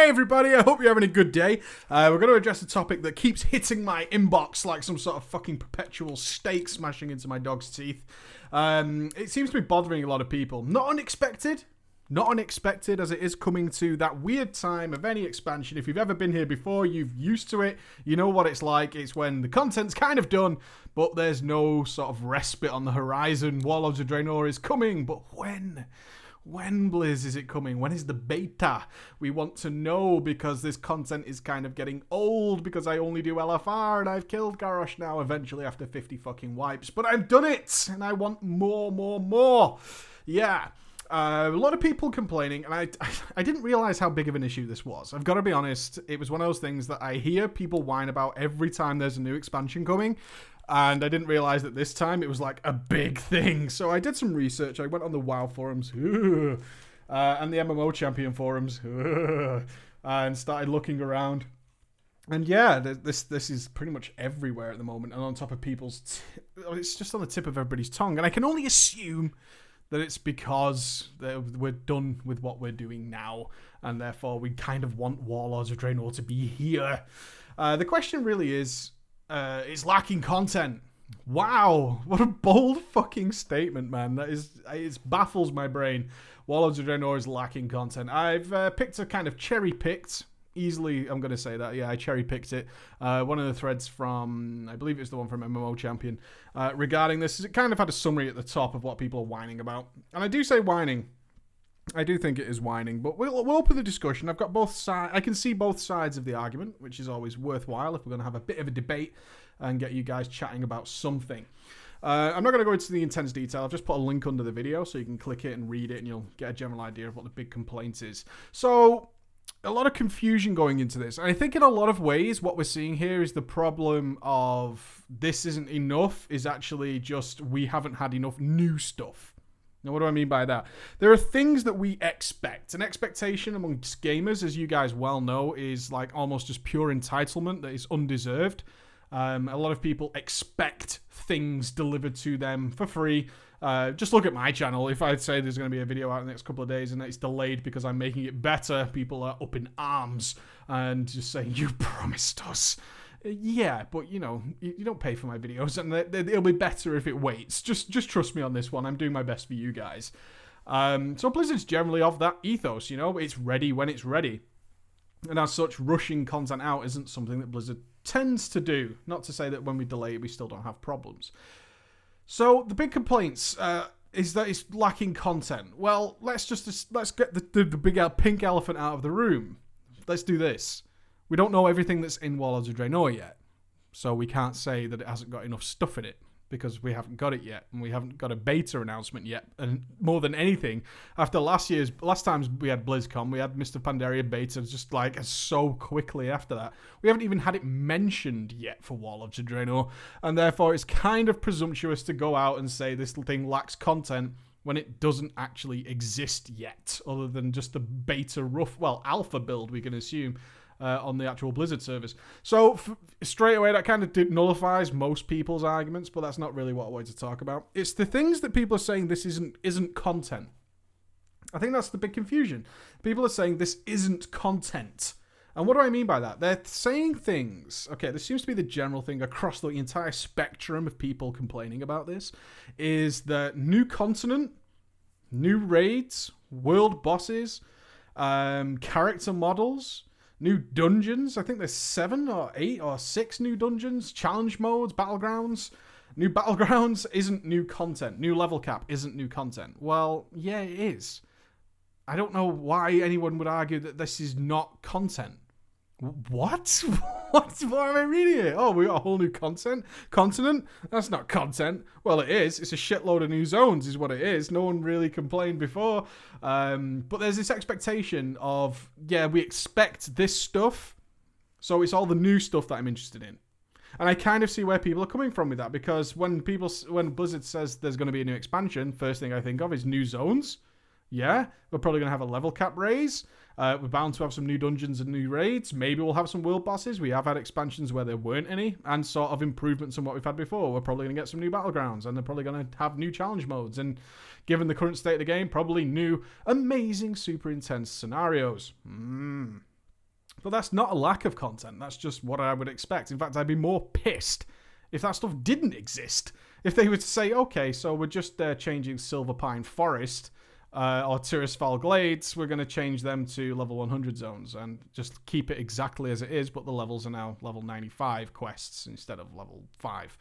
Hey everybody, I hope you're having a good day. We're going to address a topic that keeps hitting my inbox like some sort of fucking perpetual steak smashing into my dog's teeth. It seems to be bothering a lot of people. Not unexpected as it is coming to that weird time of any expansion. If you've ever been here before, you've used to it. You know what it's like. It's when the content's kind of done, but there's no sort of respite on the horizon. Warlords of Draenor is coming, but when? When, Blizz, is it coming? When is the beta? We want to know because this content is kind of getting old because I only do LFR and I've killed Garrosh now eventually after 50 fucking wipes. But I've done it and I want more. Yeah. A lot of people complaining, and I didn't realize how big of an issue this was. I've got to be honest, it was one of those things that I hear people whine about every time there's a new expansion coming. And I didn't realize that this time it was like a big thing. So I did some research. I went on the WoW forums and the MMO Champion forums and started looking around. And yeah, this is pretty much everywhere at the moment. And on top of people's... it's just on the tip of everybody's tongue. And I can only assume that it's because we're done with what we're doing now. And therefore we kind of want Warlords of Draenor to be here. The question really is... it's lacking content. Wow, what a bold fucking statement, man. It baffles my brain. Warlords of Draenor is lacking content. I've picked a kind of cherry-picked, easily I'm going to say that, yeah, I cherry-picked it. One of the threads from, I believe it was the one from MMO Champion, regarding this. It kind of had a summary at the top of what people are whining about. And I do say whining. I do think it is whining, but we'll open the discussion. I've got both sides. I can see both sides of the argument, which is always worthwhile if we're going to have a bit of a debate and get you guys chatting about something. I'm not going to go into the intense detail. I've just put a link under the video so you can click it and read it and you'll get a general idea of what the big complaint is. So, a lot of confusion going into this. And I think in a lot of ways what we're seeing here is the problem of this isn't enough is actually just we haven't had enough new stuff. Now, what do I mean by that? There are things that we expect. An expectation amongst gamers, as you guys well know, is like almost just pure entitlement that is undeserved. A lot of people expect things delivered to them for free. Just look at my channel. If I'd say there's going to be a video out in the next couple of days and it's delayed because I'm making it better, people are up in arms and just saying, you promised us. Yeah, but you know, you don't pay for my videos, and it'll be better if it waits. Just trust me on this one. I'm doing my best for you guys. So Blizzard's generally of that ethos, you know, it's ready when it's ready, and as such, rushing content out isn't something that Blizzard tends to do. Not to say that when we delay it, we still don't have problems. So the big complaints is that it's lacking content. Well, let's get the big pink elephant out of the room. Let's do this. We don't know everything that's in Warlords of Draenor yet. So we can't say that it hasn't got enough stuff in it because we haven't got it yet and we haven't got a beta announcement yet. And more than anything, after last times we had BlizzCon, we had Mr. Pandaria beta just like so quickly after that. We haven't even had it mentioned yet for Warlords of Draenor, and therefore it's kind of presumptuous to go out and say this thing lacks content when it doesn't actually exist yet, other than just the beta alpha build we can assume. On the actual Blizzard servers. So straight away that kind of nullifies most people's arguments, but that's not really what I wanted to talk about. It's the things that people are saying this isn't content. I think that's the big confusion. People are saying this isn't content. And what do I mean by that? They're saying things, okay, this seems to be the general thing across the entire spectrum of people complaining about this, is that new continent, new raids, world bosses, character models, new dungeons. I think there's 7 or 8 or 6 new dungeons, challenge modes, battlegrounds. New battlegrounds isn't new content. New level cap isn't new content. Well, yeah, it is. I don't know why anyone would argue that this is not content. What? What am I reading here? Oh, we got a whole new continent? That's not content. Well, it is. It's a shitload of new zones is what it is. No one really complained before. But there's this expectation of, yeah, we expect this stuff. So it's all the new stuff that I'm interested in. And I kind of see where people are coming from with that, because when Blizzard says there's going to be a new expansion, first thing I think of is new zones. Yeah, we're probably going to have a level cap raise. We're bound to have some new dungeons and new raids. Maybe we'll have some world bosses. We have had expansions where there weren't any, and sort of improvements on what we've had before. We're probably going to get some new battlegrounds, and they're probably going to have new challenge modes. And given the current state of the game, probably new, amazing, super intense scenarios. But that's not a lack of content. That's just what I would expect. In fact, I'd be more pissed if that stuff didn't exist. If they were to say, okay, so we're just changing Silver Pine Forest or Tirisfal Glades, we're going to change them to level 100 zones and just keep it exactly as it is, but the levels are now level 95 quests instead of level 5.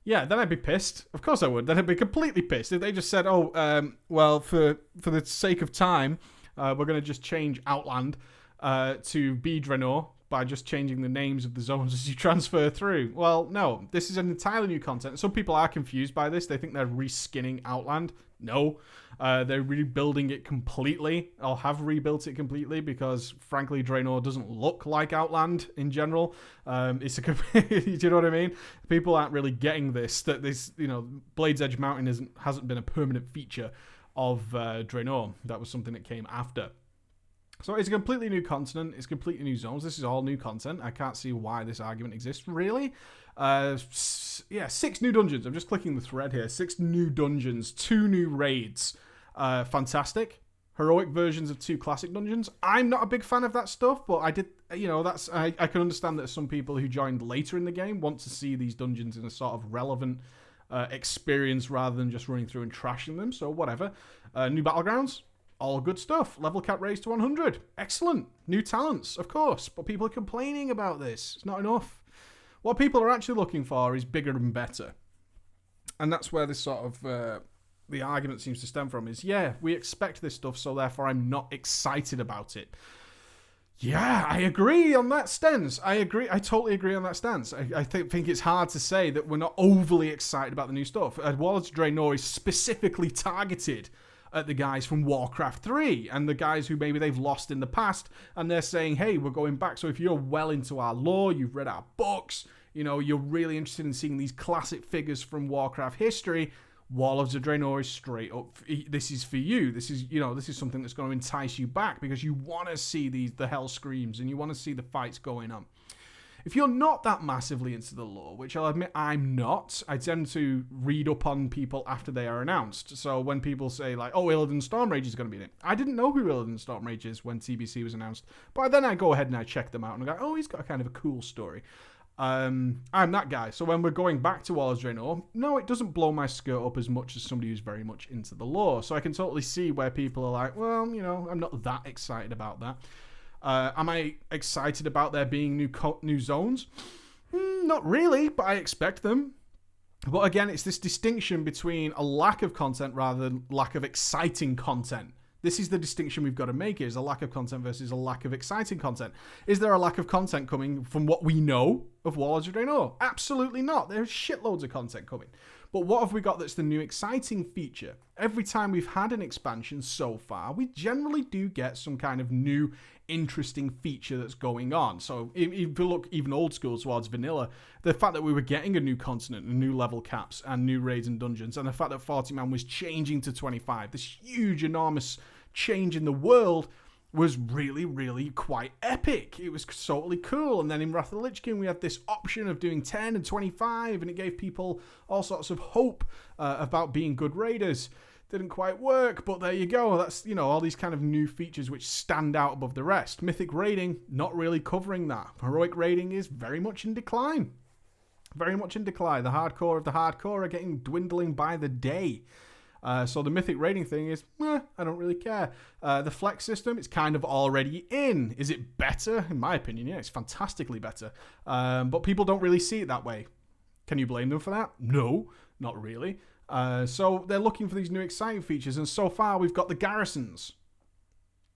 Yeah, then I'd be pissed. Of course I would. Then I'd be completely pissed if they just said, well, for the sake of time, we're going to just change Outland to be Draenor by just changing the names of the zones as you transfer through. Well, no, this is an entirely new content. Some people are confused by this. They think they're reskinning Outland. No, they're rebuilding it completely, or have rebuilt it completely, because frankly, Draenor doesn't look like Outland in general. It's a, do you know what I mean? People aren't really getting this. That this, Blade's Edge Mountain hasn't been a permanent feature of Draenor. That was something that came after. So it's a completely new continent. It's completely new zones. This is all new content. I can't see why this argument exists, really. 6 new dungeons. I'm just clicking the thread here. 6 new dungeons, 2 new raids. Fantastic. Heroic versions of 2 classic dungeons. I'm not a big fan of that stuff, but I did, I can understand that some people who joined later in the game want to see these dungeons in a sort of relevant experience rather than just running through and trashing them. So whatever. New battlegrounds. All good stuff. Level cap raised to 100. Excellent. New talents, of course. But people are complaining about this. It's not enough. What people are actually looking for is bigger and better. And that's where this sort of the argument seems to stem from is, yeah, we expect this stuff, so therefore I'm not excited about it. Yeah, I agree on that stance. I totally agree on that stance. I think it's hard to say that we're not overly excited about the new stuff. WoD Draenor is specifically targeted at the guys from Warcraft 3 and the guys who maybe they've lost in the past, and they're saying, hey, we're going back. So if you're well into our lore, you've read our books, you're really interested in seeing these classic figures from Warcraft history, Warlords of Draenor is straight up. This is for you. This is something that's going to entice you back because you want to see the hell screams and you want to see the fights going on. If you're not that massively into the lore, which I'll admit I'm not, I tend to read up on people after they are announced. So when people say like, oh, Illidan Stormrage is going to be in it. I didn't know who Illidan Stormrage is when TBC was announced. But then I go ahead and I check them out and I go, oh, he's got a kind of a cool story. I'm that guy. So when we're going back to Warlords of Draenor, no, it doesn't blow my skirt up as much as somebody who's very much into the lore. So I can totally see where people are like, well, I'm not that excited about that. Am I excited about there being new zones? Not really, but I expect them. But again, it's this distinction between a lack of content rather than lack of exciting content. This is the distinction we've got to make here, is a lack of content versus a lack of exciting content. Is there a lack of content coming from what we know of Warlords of Draenor? Absolutely not. There's shitloads of content coming. But what have we got that's the new exciting feature? Every time we've had an expansion so far, we generally do get some kind of new interesting feature that's going on. So if you look even old school towards vanilla, the fact that we were getting a new continent and new level caps and new raids and dungeons, and the fact that 40-man was changing to 25, this huge, enormous change in the world was really, really quite epic. It was totally cool. And then in Wrath of the Lich King, we had this option of doing 10 and 25, and it gave people all sorts of hope about being good raiders. Didn't quite work, but there you go. That's, all these kind of new features which stand out above the rest. Mythic raiding, not really covering that. Heroic raiding is very much in decline. Very much in decline. The hardcore of the hardcore are getting dwindling by the day. So the mythic raiding thing is, I don't really care. The flex system, it's kind of already in. Is it better? In my opinion, yeah, it's fantastically better. But people don't really see it that way. Can you blame them for that? No, not really. So they're looking for these new exciting features, and so far we've got the garrisons.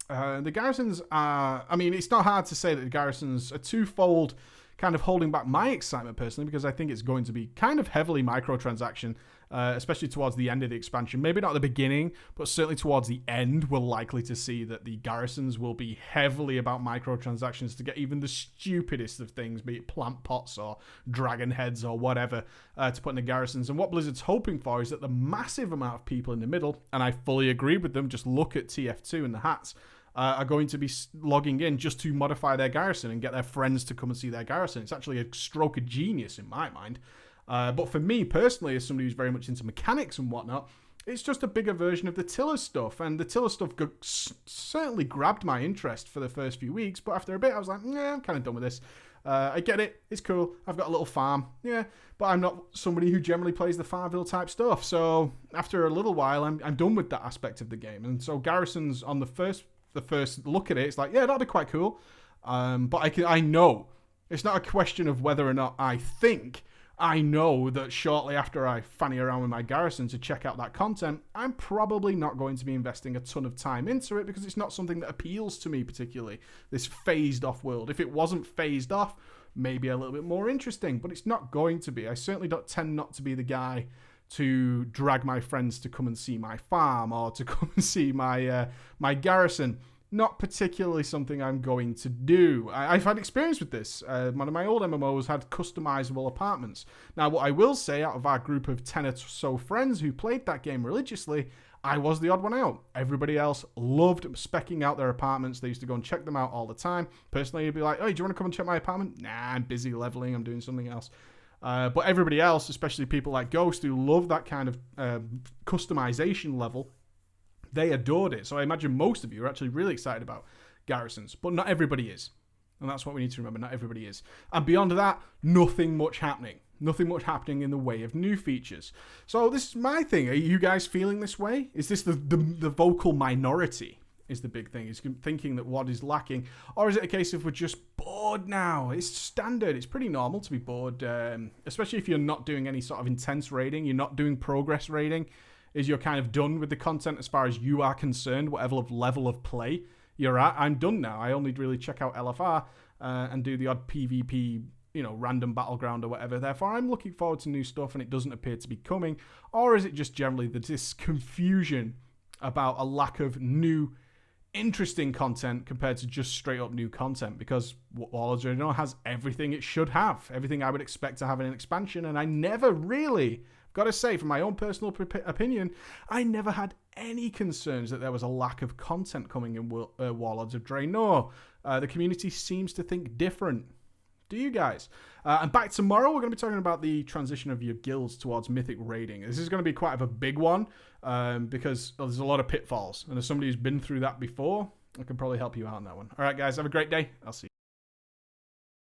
The garrisons are, it's not hard to say that the garrisons are twofold, kind of holding back my excitement personally, because I think it's going to be kind of heavily microtransaction, especially towards the end of the expansion. Maybe not at the beginning, but certainly towards the end, we're likely to see that the garrisons will be heavily about microtransactions to get even the stupidest of things, be it plant pots or dragon heads or whatever, to put in the garrisons. And what Blizzard's hoping for is that the massive amount of people in the middle, and I fully agree with them, just look at TF2 and the hats, are going to be logging in just to modify their garrison and get their friends to come and see their garrison. It's actually a stroke of genius in my mind. But for me personally, as somebody who's very much into mechanics and whatnot, It's just a bigger version of the Tiller stuff, and the Tiller stuff certainly grabbed my interest for the first few weeks, but after a bit I was like, nah, I'm kind of done with this. I get it, it's cool, I've got a little farm, yeah, but I'm not somebody who generally plays the Farmville type stuff, so after a little while I'm done with that aspect of the game. And so Garrisons, on the first look at it, it's like, yeah, that'd be quite cool, but I know, it's not a question of whether or not I know that shortly after I fanny around with my Garrison to check out that content, I'm probably not going to be investing a ton of time into it because it's not something that appeals to me particularly, this phased off world. If it wasn't phased off, maybe a little bit more interesting, but it's not going to be. I certainly don't tend not to be the guy to drag my friends to come and see my farm or to come and see my Garrison. Not particularly something I'm going to do. I've had experience with this. One of my old MMOs had customizable apartments. Now, what I will say, out of our group of 10 or so friends who played that game religiously, I was the odd one out. Everybody else loved specking out their apartments. They used to go and check them out all the time. Personally, you'd be like, oh, do you want to come and check my apartment? Nah, I'm busy leveling. I'm doing something else. But everybody else, especially people like Ghost, who love that kind of customization level, they adored it. So I imagine most of you are actually really excited about Garrisons, but not everybody is. And that's what we need to remember, not everybody is. And beyond that, nothing much happening. Nothing much happening in the way of new features. So this is my thing. Are you guys feeling this way? Is this the vocal minority is the big thing? Is thinking that WoD is lacking? Or is it a case of we're just bored now? It's standard. It's pretty normal to be bored, especially if you're not doing any sort of intense raiding. You're not doing progress raiding. Is you're kind of done with the content as far as you are concerned, whatever level of play you're at. I'm done now. I only really check out LFR and do the odd PvP, random battleground or whatever. Therefore, I'm looking forward to new stuff and it doesn't appear to be coming. Or is it just generally this confusion about a lack of new, interesting content compared to just straight up new content? Because WoD has everything it should have. Everything I would expect to have in an expansion, and I never really... Gotta say, from my own personal opinion, I never had any concerns that there was a lack of content coming in Warlords of Draenor. The community seems to think different. Do you guys? And back tomorrow, we're going to be talking about the transition of your guilds towards mythic raiding. This is going to be quite of a big one because there's a lot of pitfalls. And as somebody who's been through that before, I can probably help you out on that one. All right, guys, have a great day. I'll see you.